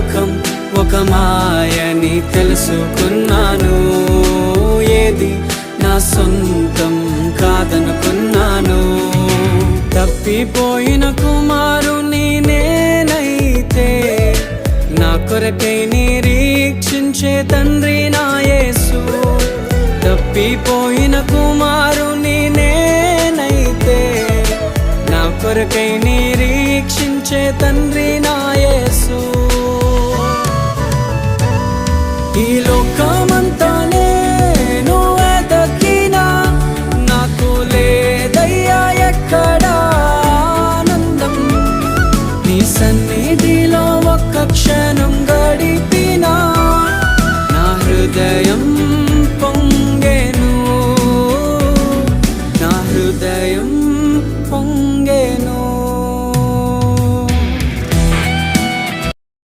లోకం ఒక మాయని తెలుసుకున్నాను. ఏది నా సొంతం కాదనుకున్నాను. తప్పిపోయిన కుమారుని నేనైతే నా కొరకై నిరీక్షించే తండ్రి నా యేసు. తప్పిపోయిన కుమారుని నేనైతే నా కొరకై నిరీక్షించే తండ్రి నా యేసు. ఈ లోకమంతా నేను వెతకినా నాకు లేదయ్యా ఎక్కడా ఆనందం. నీ సన్నిధిలో ఒక్క క్షణం